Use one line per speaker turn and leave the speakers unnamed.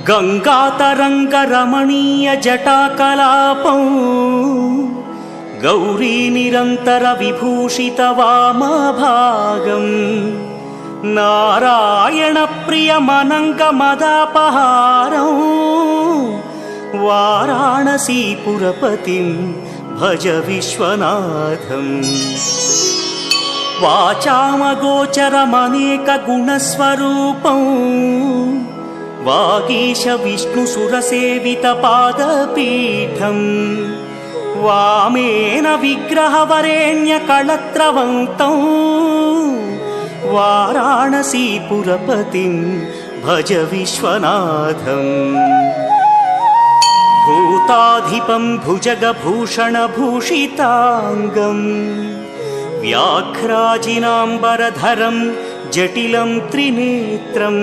गङ्गातरङ्गरमणीयजटाकलापं गौरीनिरन्तरविभूषितवामभागं नारायणप्रियमनङ्गमदापहारं वाराणसीपुरपतिं भज विश्वनाथम्। वाचामगोचरमनेकगुणस्वरूपं वागीश विष्णुसुरसेवितपादपीठं वामेन विग्रहवरेण्यकळत्रवन्तं वाराणसीपुरपतिं भज विश्वनाथम्। भूताधिपं भुजगभूषणभूषिताङ्गं व्याघ्राजिनाम्बरधरं जटिलं त्रिनेत्रं